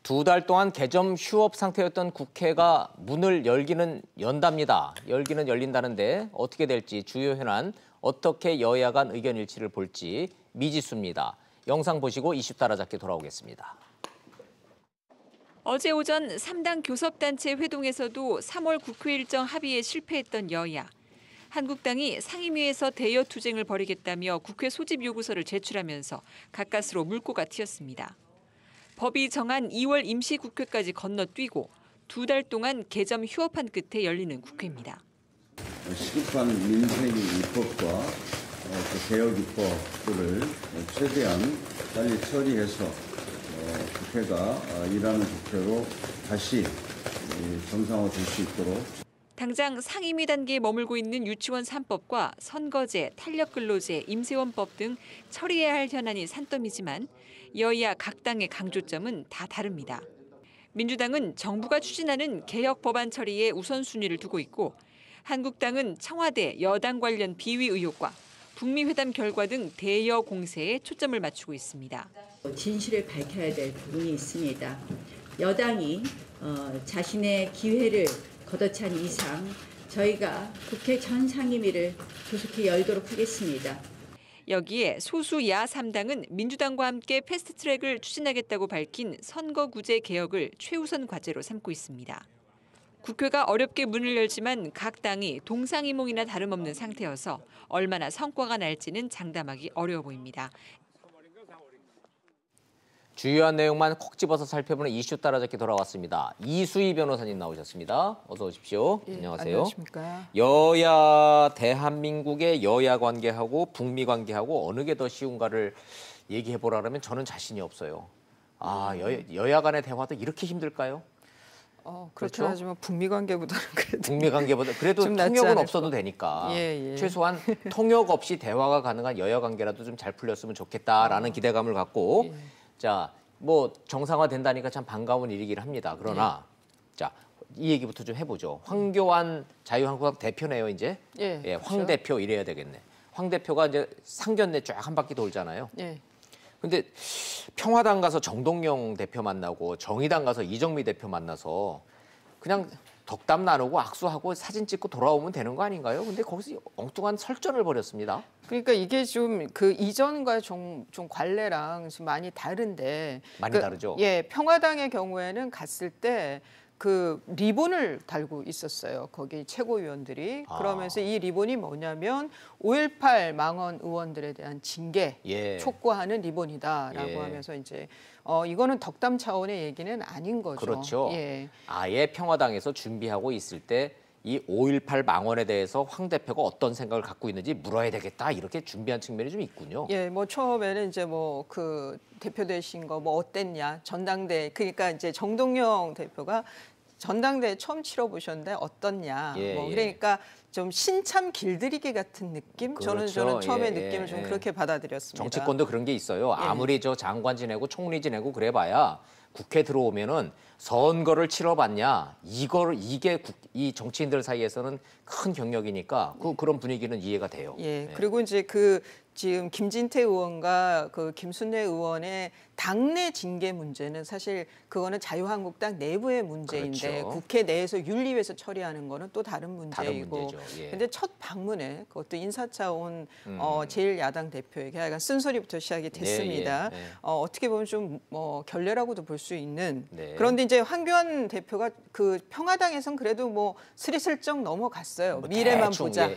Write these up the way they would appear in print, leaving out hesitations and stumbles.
두 달 동안 개점 휴업 상태였던 국회가 문을 열기는 연답니다. 열기는 열린다는데 어떻게 될지 주요 현안, 어떻게 여야 간 의견 일치를 볼지 미지수입니다. 영상 보시고 이슈 따라잡기 돌아오겠습니다. 어제 오전 3당 교섭단체 회동에서도 3월 국회 일정 합의에 실패했던 여야. 한국당이 상임위에서 대여 투쟁을 벌이겠다며 국회 소집 요구서를 제출하면서 가까스로 물꼬가 튀었습니다. 법이 정한 2월 임시국회까지 건너뛰고 두 달 동안 개점 휴업한 끝에 열리는 국회입니다. 시급한 민생 입법과 개혁 입법들을 최대한 빨리 처리해서 국회가 일하는 국회로 다시 정상화될 수 있도록. 당장 상임위 단계에 머물고 있는 유치원 3법과 선거제, 탄력근로제, 임세원법 등 처리해야 할 현안이 산더미지만 여야 각 당의 강조점은 다 다릅니다. 민주당은 정부가 추진하는 개혁 법안 처리에 우선순위를 두고 있고 한국당은 청와대 여당 관련 비위 의혹과 북미 회담 결과 등 대여 공세에 초점을 맞추고 있습니다. 진실을 밝혀야 될 부분이 있습니다. 여당이 자신의 기회를 걷어찬 이상 저희가 국회 전 상임위를 조속히 열도록 하겠습니다. 여기에 소수 야 3당은 민주당과 함께 패스트트랙을 추진하겠다고 밝힌 선거구제 개혁을 최우선 과제로 삼고 있습니다. 국회가 어렵게 문을 열지만 각 당이 동상이몽이나 다름없는 상태여서 얼마나 성과가 날지는 장담하기 어려워 보입니다. 주요한 내용만 콕 집어서 살펴보는 이슈 따라잡기 돌아왔습니다. 이수희 변호사님 나오셨습니다. 어서 오십시오. 예, 안녕하세요. 안녕하십니까. 여야, 대한민국의 여야 관계하고 북미 관계하고 어느 게 더 쉬운가를 얘기해보라 그러면 저는 자신이 없어요. 여야 간의 대화도 이렇게 힘들까요? 그렇긴 그렇죠? 하지만 북미 관계보다는 그래도 북미 관계보다 그래도 좀 낫지 통역은 않을까. 없어도 되니까 예. 최소한 통역 없이 대화가 가능한 여야 관계라도 좀 잘 풀렸으면 좋겠다라는 기대감을 갖고 예. 자, 뭐 정상화된다니까 참 반가운 일이긴 합니다. 그러나 자, 이 얘기부터 좀 해보죠. 황교안 자유한국당 대표네요, 이제. 예, 황 그렇죠. 대표 이래야 되겠네. 황 대표가 이제 상견례 쫙 한 바퀴 돌잖아요. 예. 근데 평화당 가서 정동영 대표 만나고 정의당 가서 이정미 대표 만나서 그냥 덕담 나누고 악수하고 사진 찍고 돌아오면 되는 거 아닌가요? 근데 거기서 엉뚱한 설전을 벌였습니다. 그러니까 이게 좀 그 이전과 좀 관례랑 좀 많이 다른데 많이 다르죠? 예, 평화당의 경우에는 갔을 때 그 리본을 달고 있었어요. 거기 최고위원들이. 그러면서 이 리본이 뭐냐면 5.18 망언 의원들에 대한 징계 촉구하는 리본이다라고 하면서 이제 이거는 덕담 차원의 얘기는 아닌 거죠. 그렇죠. 예. 아예 평화당에서 준비하고 있을 때 이 5.18 망언에 대해서 황 대표가 어떤 생각을 갖고 있는지 물어야 되겠다 이렇게 준비한 측면이 좀 있군요. 예, 뭐 처음에는 이제 뭐 그 대표 되신 거 뭐 어땠냐 전당대 그러니까 이제 정동영 대표가 전당대회 처음 치러보셨는데 어떻냐. 그러니까 좀 신참 길들이기 같은 느낌? 그렇죠. 저는 처음에 느낌을 좀 그렇게 받아들였습니다. 정치권도 그런 게 있어요. 아무리 저 장관 지내고 총리 지내고 그래봐야 국회 들어오면은 선거를 치러봤냐 이게 이 정치인들 사이에서는 큰 경력이니까 그런 분위기는 이해가 돼요. 그리고 이제 지금 김진태 의원과 그 김순례 의원의 당내 징계 문제는 사실 그거는 자유한국당 내부의 문제인데 그렇죠. 국회 내에서 윤리위에서 처리하는 거는 또 다른 문제이고. 근데 첫 방문에 그것도 인사차 온 제1야당 대표에게 약간 쓴소리부터 시작이 됐습니다. 어떻게 보면 좀 뭐 결례라고도 볼 수 있는. 그런데 이제 황교안 대표가 그 평화당에선 그래도 뭐 스리슬쩍 넘어갔어요. 미래만 대충, 보자.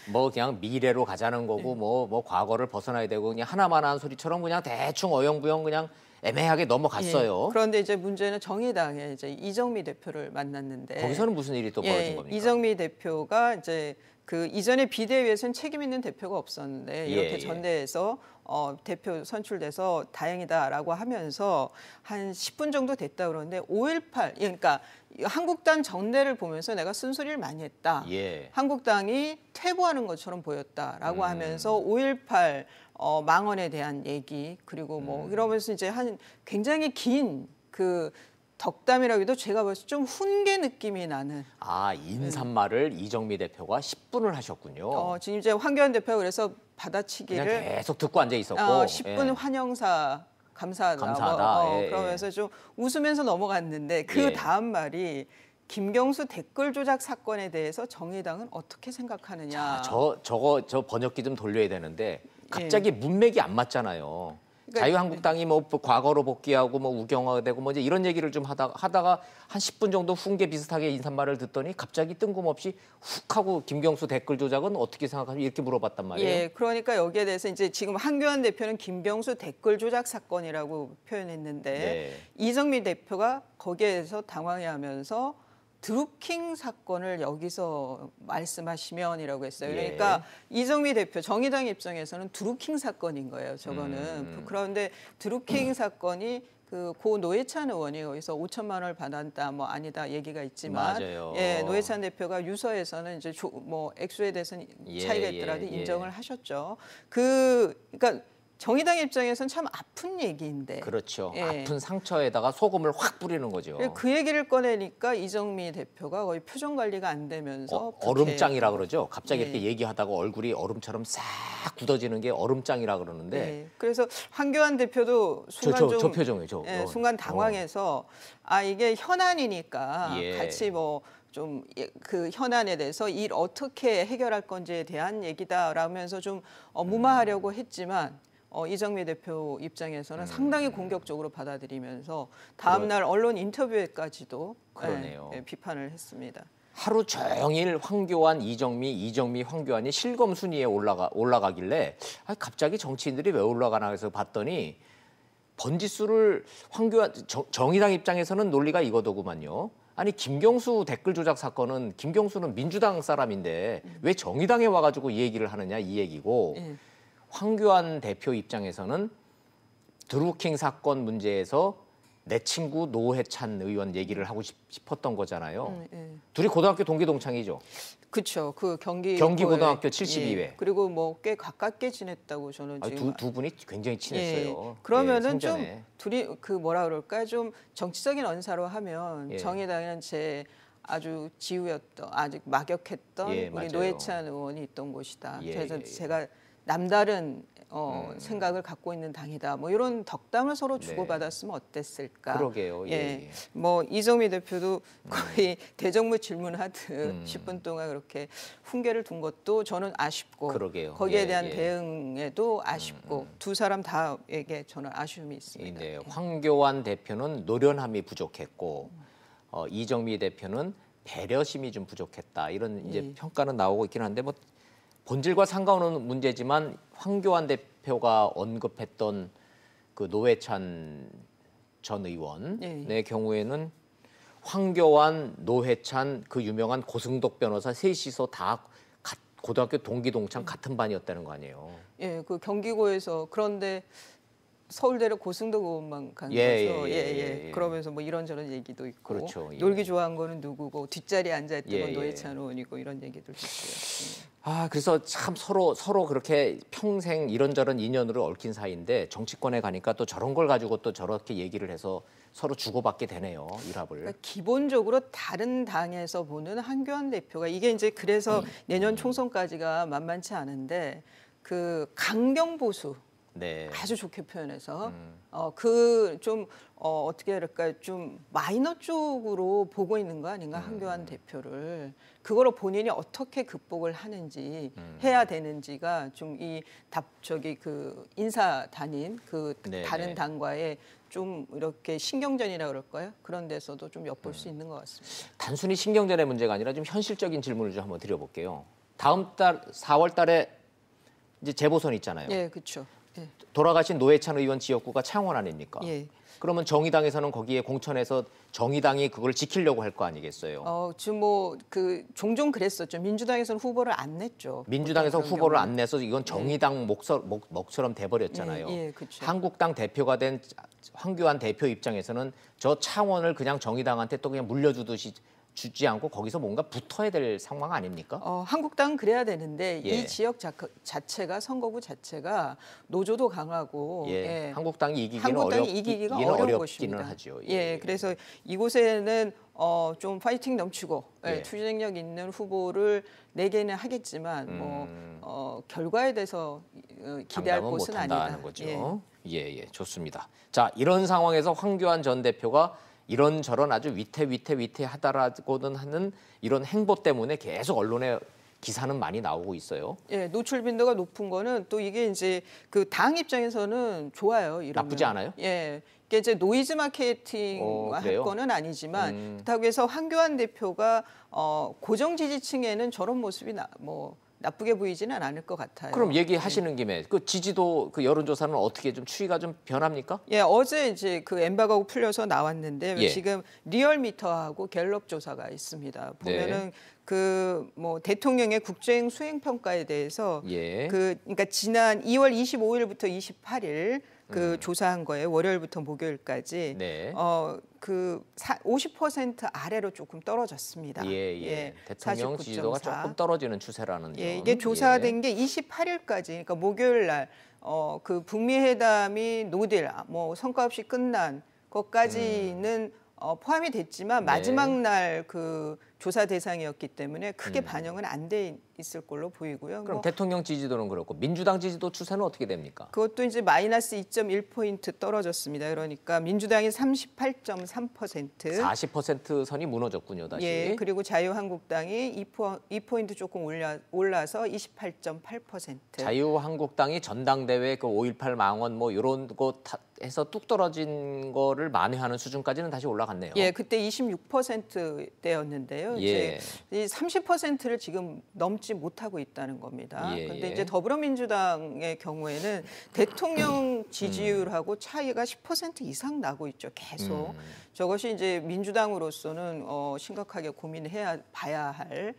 뭐 그냥 미래로 가자는 거고 뭐 과거를 벗어나야 되고 그냥 하나만한 소리처럼 그냥 대충 어영부영 그냥 애매하게 넘어갔어요. 그런데 이제 문제는 정의당의 이제 이정미 대표를 만났는데 거기서는 무슨 일이 또 벌어진 겁니까? 이정미 대표가 이제 그 이전에 비대위에서는 책임 있는 대표가 없었는데 이렇게 전대에서 대표 선출돼서 다행이다라고 하면서 한 10분 정도 됐다 그러는데 5.18 그러니까 한국당 전대를 보면서 내가 쓴소리를 많이 했다. 한국당이 퇴보하는 것처럼 보였다라고 하면서 5.18 망언에 대한 얘기 그리고 뭐 이러면서 이제 한 굉장히 긴 그 덕담이라고 해도 제가 봤을 때 좀 훈계 느낌이 나는. 인사말을 이정미 대표가 10분을 하셨군요. 지금 이제 황교안 대표가 그래서 받아치기를 그냥 계속 듣고 앉아 있었고 10분 환영사 감사하다. 감사하다. 예, 그러면서 좀 웃으면서 넘어갔는데 그 예. 다음 말이 김경수 댓글 조작 사건에 대해서 정의당은 어떻게 생각하느냐. 저 번역기 좀 돌려야 되는데 갑자기 문맥이 안 맞잖아요. 그러니까 자유한국당이 뭐 과거로 복귀하고 뭐 우경화되고 뭐 이제 이런 얘기를 좀 하다가 한 10분 정도 훈계 비슷하게 인사말을 듣더니 갑자기 뜬금없이 훅 하고 김경수 댓글 조작은 어떻게 생각하세요? 이렇게 물어봤단 말이에요. 예, 그러니까 여기에 대해서 이제 지금 한교안 대표는 김경수 댓글 조작 사건이라고 표현했는데 네. 이정미 대표가 거기에서 당황해하면서 드루킹 사건을 여기서 말씀하시면이라고 했어요. 예. 그러니까 이정미 대표 정의당 입장에서는 드루킹 사건인 거예요. 저거는 그런데 드루킹 사건이 고 노회찬 의원이 여기서 5천만 원을 받았다, 뭐 아니다 얘기가 있지만, 맞아요. 예, 노회찬 대표가 유서에서는 이제 뭐 액수에 대해서는 차이가 있더라도 인정을 하셨죠. 그러니까 정의당 입장에서는 참 아픈 얘기인데. 그렇죠. 예. 아픈 상처에다가 소금을 확 뿌리는 거죠. 그 얘기를 꺼내니까 이정미 대표가 거의 표정 관리가 안 되면서 얼음장이라 그러죠. 갑자기 예. 이렇게 얘기하다가 얼굴이 얼음처럼 싹 굳어지는 게 얼음장이라 그러는데 네. 그래서 한교안 대표도 순간 저 표정이죠. 예, 순간 당황해서 이게 현안이니까 예. 같이 뭐 좀 그 현안에 대해서 일 어떻게 해결할 건지에 대한 얘기다라면서 좀 무마하려고 했지만 이정미 대표 입장에서는 상당히 공격적으로 받아들이면서 다음 날 언론 인터뷰에까지도 그러네요. 비판을 했습니다. 하루 종일 황교안, 이정미, 황교안이 실검 순위에 올라가길래 갑자기 정치인들이 왜 올라가나 해서 봤더니 번지수를 황교안 정의당 입장에서는 논리가 이거더구만요. 아니 김경수 댓글 조작 사건은 김경수는 민주당 사람인데 왜 정의당에 와가지고 이 얘기를 하느냐 이 얘기고 황교안 대표 입장에서는 드루킹 사건 문제에서 내 친구 노회찬 의원 얘기를 하고 싶었던 거잖아요. 둘이 고등학교 동기 동창이죠. 그렇죠. 그 경기 고등학교 72회. 예, 그리고 뭐 꽤 가깝게 지냈다고 저는 지금 두 분이 굉장히 친했어요. 예, 그러면은 예, 좀 생전에. 둘이 그 뭐라 그럴까 좀 정치적인 언사로 하면 예. 정의당은 제 아주 지우였던 아직 막역했던 예, 우리 맞아요. 노회찬 의원이 있던 곳이다. 예, 그래서 예. 제가 남다른 생각을 갖고 있는 당이다. 뭐 이런 덕담을 서로 주고받았으면 어땠을까? 그러게요. 예, 예. 뭐 이정미 대표도 거의 대정부 질문하듯 10분 동안 그렇게 훈계를 둔 것도 저는 아쉽고 그러게요. 거기에 예, 대한 예. 대응에도 아쉽고 두 사람 다에게 저는 아쉬움이 있습니다. 네, 황교안 대표는 노련함이 부족했고 이정미 대표는 배려심이 좀 부족했다. 이런 이제 평가는 나오고 있긴 한데 뭐 본질과 상관없는 문제지만 황교안 대표가 언급했던 그 노회찬 전 의원의 경우에는 황교안, 노회찬, 그 유명한 고승덕 변호사 셋이서 다 고등학교 동기 동창 같은 반이었다는 거 아니에요. 예, 그 경기고에서 그런데 서울대를 고승덕 의원만 간 예, 거죠. 예. 그러면서 뭐 이런저런 얘기도 있고 그렇죠, 예. 놀기 좋아한 거는 누구고 뒷자리에 앉아있던 건 예, 노회찬 의원이고 이런 얘기도 있고요. 그래서 참 서로 그렇게 평생 이런저런 인연으로 얽힌 사이인데 정치권에 가니까 또 저런 걸 가지고 또 저렇게 얘기를 해서 서로 주고받게 되네요, 일합을. 그러니까 기본적으로 다른 당에서 보는 한교안 대표가 이게 이제 그래서 내년 총선까지가 만만치 않은데 그 강경 보수 네. 아주 좋게 표현해서 그 좀 어떻게 할까 좀 마이너 쪽으로 보고 있는 거 아닌가 한교안 대표를 그거를 본인이 어떻게 극복을 하는지 해야 되는지가 좀 이 그 인사 단인 그 네, 다른 네. 당과의 좀 이렇게 신경전이라 그럴까요? 그런 데서도 좀 엿볼 수 있는 것 같습니다. 단순히 신경전의 문제가 아니라 좀 현실적인 질문을 좀 한번 드려볼게요. 다음 달 4월 달에 이제 재보선 있잖아요. 예, 그렇죠. 예. 돌아가신 노회찬 의원 지역구가 창원 아닙니까? 예. 그러면 정의당에서는 거기에 공천해서 정의당이 그걸 지키려고 할 거 아니겠어요? 지금 뭐 그 종종 그랬었죠. 민주당에서는 후보를 안 냈죠. 민주당에서 보통 그런 후보를 경우는. 안 내서 이건 정의당 몫처럼 돼버렸잖아요. 예, 그렇죠. 한국당 대표가 된 황교안 대표 입장에서는 저 창원을 그냥 정의당한테 또 그냥 물려주듯이 주지 않고 거기서 뭔가 붙어야 될 상황 아닙니까? 한국당은 그래야 되는데 예. 이 지역 자체가 선거구 자체가 노조도 강하고 예. 한국당이 이기기는 한국당이 이기기가 어려운 어렵기는 것입니다. 하죠. 예, 그래서 이곳에는 좀 파이팅 넘치고 예. 투쟁력 있는 후보를 내게는 하겠지만 뭐 결과에 대해서 기대할 장담은 곳은 못한다는 아니다. 거죠. 예. 예, 좋습니다. 자, 이런 상황에서 황교안 전 대표가 이런저런 아주 위태위태하다라고는 하는 이런 행보 때문에 계속 언론에 기사는 많이 나오고 있어요. 예, 노출 빈도가 높은 거는 또 이게 이제 그 당 입장에서는 좋아요. 이러면. 나쁘지 않아요? 예. 이게 이제 노이즈 마케팅 할 그래요? 거는 아니지만 그렇다고 해서 황교안 대표가 고정 지지층에는 저런 모습이 나쁘게 보이지는 않을 것 같아요. 그럼 얘기하시는 김에 그 지지도 그 여론조사는 어떻게 좀 추이가 좀 변합니까? 예, 어제 이제 그 엠바고가 풀려서 나왔는데 예. 지금 리얼미터하고 갤럽 조사가 있습니다. 보면은 그 뭐 대통령의 국정 수행 평가에 대해서 예. 그러니까 지난 2월 25일부터 28일 그 조사한 거예요. 월요일부터 목요일까지. 네. 그 50% 아래로 조금 떨어졌습니다. 예. 대통령 49.4. 지지도가 조금 떨어지는 추세라는 예, 점. 이게 조사된 게 28일까지, 그러니까 목요일 날, 그 북미 회담이 노딜, 뭐 성과 없이 끝난 것까지는 포함이 됐지만 마지막 날 그 조사 대상이었기 때문에 크게 반영은 안 돼 있을 걸로 보이고요. 그럼 뭐 대통령 지지도는 그렇고 민주당 지지도 추세는 어떻게 됩니까? 그것도 이제 마이너스 2.1포인트 떨어졌습니다. 그러니까 민주당이 38.3%, 40% 선이 무너졌군요, 다시. 예, 그리고 자유한국당이 2포인트 조금 올라서 28.8%. 자유한국당이 전당대회 그 5.18 망원 뭐 이런 거 해서 뚝 떨어진 거를 만회하는 수준까지는 다시 올라갔네요. 예, 그때 26%대였는데요. 예. 이제 이 30%를 지금 넘지 못하고 있다는 겁니다. 예, 그런데 예. 이제 더불어민주당의 경우에는 대통령 지지율하고 차이가 10% 이상 나고 있죠. 계속. 저것이 이제 민주당으로서는 심각하게 고민해야 봐야 할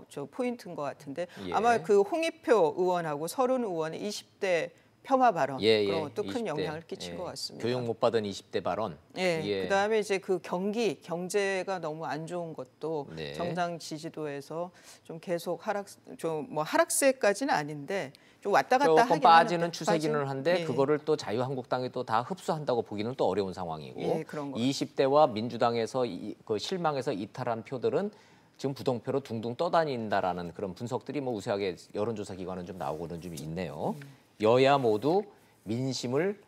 저 포인트인 것 같은데 예. 아마 그 홍익표 의원하고 서른 의원의 20대 폄하 발언 그런 것도 큰 20대. 영향을 끼친 것 같습니다. 교육 못 받은 20대 발언. 예. 그다음에 이제 그 경제가 너무 안 좋은 것도 네. 정당 지지도에서 좀 계속 하락세까지는 아닌데 좀 왔다 갔다 조금 하긴 빠지는 하는데, 추세기는 한데 예. 그거를 또 자유한국당이 또 다 흡수한다고 보기는 또 어려운 상황이고 예, 그런 것 20대와 민주당에서 그 실망해서 이탈한 표들은 지금 부동표로 둥둥 떠다닌다라는 그런 분석들이 뭐 우세하게 여론조사 기관은 좀 나오고는 좀 있네요. 여야 모두 민심을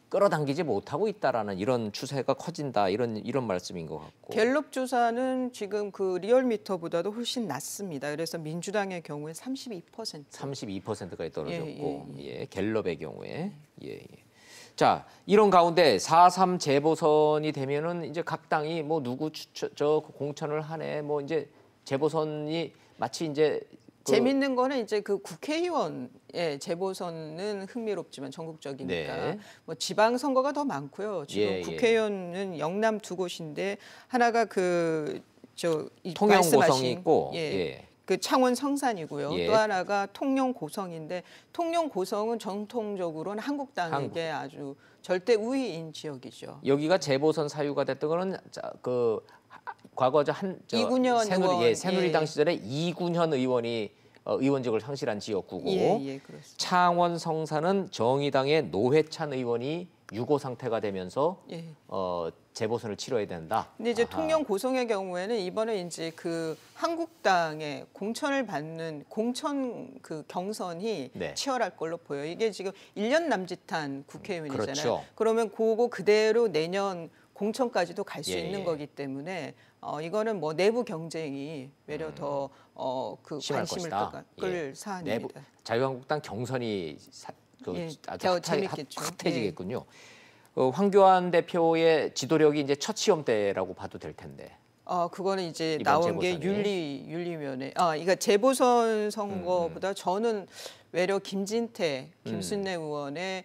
끌어당기지 못하고 있다라는 이런 추세가 커진다 이런 말씀인 것 같고. 갤럽 조사는 지금 그 리얼미터보다도 훨씬 낮습니다. 그래서 민주당의 경우에 32%. 32%까지 떨어졌고, 예, 갤럽의 경우에, 자, 이런 가운데 4.3 재보선이 되면은 이제 각 당이 뭐 누구 저 공천을 하네, 뭐 이제 재보선이 마치 이제 재밌는 거는 이제 그 국회의원의 재보선은 흥미롭지만 전국적이니까 네. 뭐 지방 선거가 더 많고요. 지금 예. 국회의원은 영남 두 곳인데 하나가 통영 고성이 말씀하신, 있고, 그 창원 성산이고요. 예. 또 하나가 통영 고성인데 통영 고성은 전통적으로는 한국당에게 아주 절대 우위인 지역이죠. 여기가 재보선 사유가 됐던 거는 그 과거 이군현 의원, 새누리당 시절에 이군현 의원이 의원직을 상실한 지역구고 그렇습니다. 창원 성산은 정의당의 노회찬 의원이 유고 상태가 되면서 재보선을 치러야 된다. 근데 이제 아하. 통영 고성의 경우에는 이번에 이제 그 한국당의 공천을 받는 공천 그 경선이 네. 치열할 걸로 보여요. 이게 지금 1년 남짓한 국회의원이잖아요. 그렇죠. 그러면 그거 그대로 내년 공천까지도 갈 수 예, 있는 예. 거기 때문에 이거는 뭐 내부 경쟁이 외려 더 그 심할 관심을 것이다. 끌 사안입니다. 자유한국당 경선이 아주 더 재밌겠죠. 핫해지겠군요. 황교안 대표의 지도력이 이제 첫 시험대라고 봐도 될 텐데. 그거는 이제 이번 나온 게 재보선이. 윤리위원회. 그러니까 재보선 선거보다 저는 외려 김진태, 김순례 의원의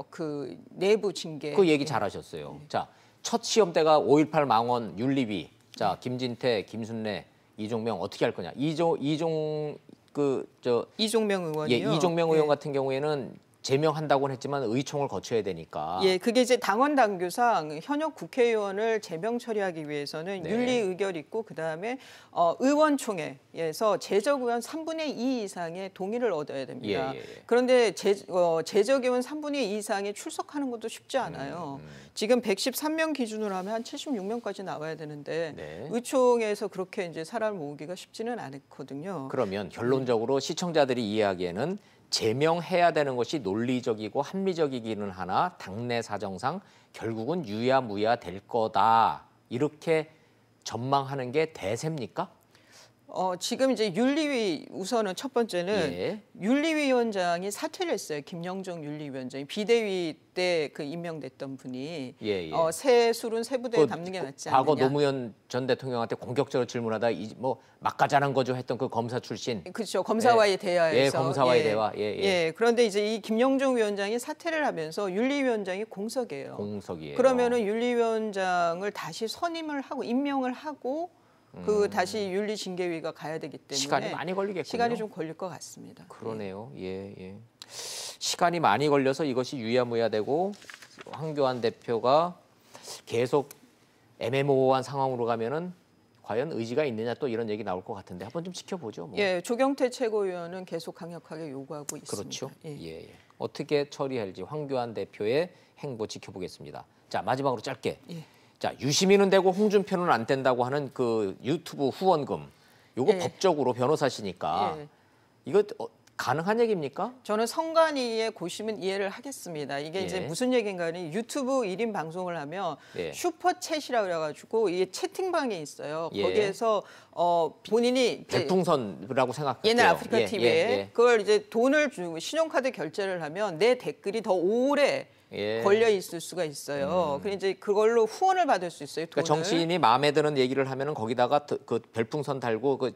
그 내부 징계. 그 얘기 잘하셨어요. 자, 첫 시험대가 5.18 망원 윤리위. 자, 김진태, 김순례, 이종명 어떻게 할 거냐? 이종명 의원이요. 이종명 의원 같은 경우에는 제명한다고는 했지만 의총을 거쳐야 되니까. 예, 그게 이제 당원 당규상 현역 국회의원을 제명 처리하기 위해서는 네. 윤리 의결이 있고 그다음에 의원총회에서 제적 의원 3분의 2 이상의 동의를 얻어야 됩니다. 예. 그런데 제적 의원 3분의 2 이상이 출석하는 것도 쉽지 않아요. 지금 113명 기준으로 하면 한 76명까지 나와야 되는데 네. 의총에서 그렇게 이제 사람을 모으기가 쉽지는 않거든요. 그러면 결론적으로 시청자들이 이해하기에는 제명해야 되는 것이 논리적이고 합리적이기는 하나 당내 사정상 결국은 유야무야 될 거다. 이렇게 전망하는 게 대세입니까? 지금 이제 윤리위 우선은 첫 번째는 예. 윤리위원장이 사퇴를 했어요. 김영정 윤리위원장이 비대위 때 그 임명됐던 분이 예. 새 술은 새 부대에 담는 게 낫지 않느냐. 과거 노무현 전 대통령한테 공격적으로 질문하다 뭐 막가자는 거죠 했던 그 검사 출신. 그렇죠. 검사와의 대화에서. 예, 검사와의 대화. 그런데 이제 이 김영정 위원장이 사퇴를 하면서 윤리위원장이 공석이에요. 공석이에요. 그러면은 윤리위원장을 다시 선임을 하고 임명을 하고 다시 윤리징계위가 가야 되기 때문에 시간이 많이 걸리겠군요. 시간이 좀 걸릴 것 같습니다. 그러네요. 예. 시간이 많이 걸려서 이것이 유야무야되고 황교안 대표가 계속 애매모호한 상황으로 가면은 과연 의지가 있느냐 또 이런 얘기 나올 것 같은데 한번 좀 지켜보죠. 뭐. 예, 조경태 최고위원은 계속 강력하게 요구하고 있습니다. 그렇죠. 예. 어떻게 처리할지 황교안 대표의 행보 지켜보겠습니다. 자, 마지막으로 짧게. 예. 자, 유시민은 되고 홍준표는 안 된다고 하는 그 유튜브 후원금. 요거 예. 법적으로 변호사시니까 예. 이거 가능한 얘기입니까? 저는 선관위의 고심은 이해를 하겠습니다. 이게 이제 무슨 얘기인가는 유튜브 1인 방송을 하면 슈퍼챗이라고 그래가지고 이게 채팅방에 있어요. 거기에서 본인이 별풍선이라고 생각해요. 옛날 아프리카 TV에 그걸 이제 돈을 주고 신용카드 결제를 하면 내 댓글이 더 오래 걸려 있을 수가 있어요. 그래서 이제 그걸로 후원을 받을 수 있어요. 돈을. 그러니까 정치인이 마음에 드는 얘기를 하면은 거기다가 그 별풍선 달고 그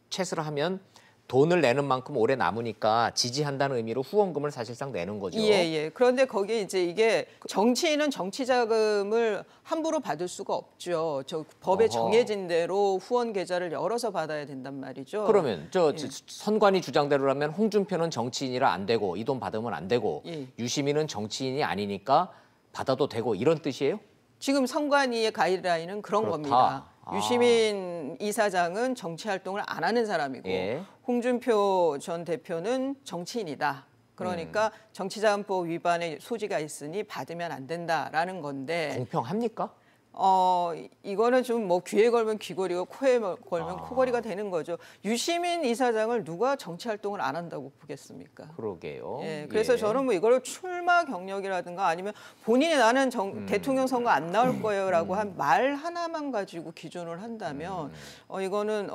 챗을 하면 돈을 내는 만큼 오래 남으니까 지지한다는 의미로 후원금을 사실상 내는 거죠. 예. 그런데 거기에 이제 이게 정치인은 정치 자금을 함부로 받을 수가 없죠. 법에 정해진 대로 후원 계좌를 열어서 받아야 된단 말이죠. 그러면 선관위 주장대로라면 홍준표는 정치인이라 안 되고 이 돈 받으면 안 되고 유시민은 정치인이 아니니까 받아도 되고 이런 뜻이에요? 지금 선관위의 가이드라인은 그런 겁니다. 유시민 이사장은 정치 활동을 안 하는 사람이고 홍준표 전 대표는 정치인이다. 그러니까 정치자금법 위반의 소지가 있으니 받으면 안 된다라는 건데 공평합니까? 이거는 좀 뭐 귀에 걸면 귀걸이고 코에 걸면 코걸이가 되는 거죠. 유시민 이사장을 누가 정치 활동을 안 한다고 보겠습니까? 그러게요. 그래서 저는 뭐 이걸 출마 경력이라든가 아니면 본인이 나는 대통령 선거 안 나올 거예요라고 한 말 하나만 가지고 기준을 한다면 이거는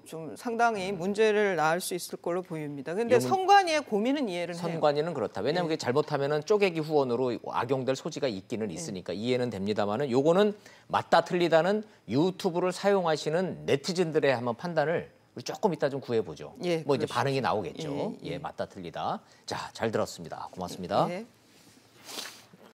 좀 상당히 문제를 낳을 수 있을 걸로 보입니다. 그런데 선관위의 고민은 이해를 해요. 선관위는 그렇다. 왜냐하면 그게 잘못하면은 쪼개기 후원으로 악용될 소지가 있기는 있으니까 이해는 됩니다만은 요거는 맞다 틀리다는 유튜브를 사용하시는 네티즌들의 한번 판단을 우리 조금 이따 좀 구해보죠. 뭐 이제 반응이 나오겠죠. 맞다 틀리다. 자, 잘 들었습니다. 고맙습니다.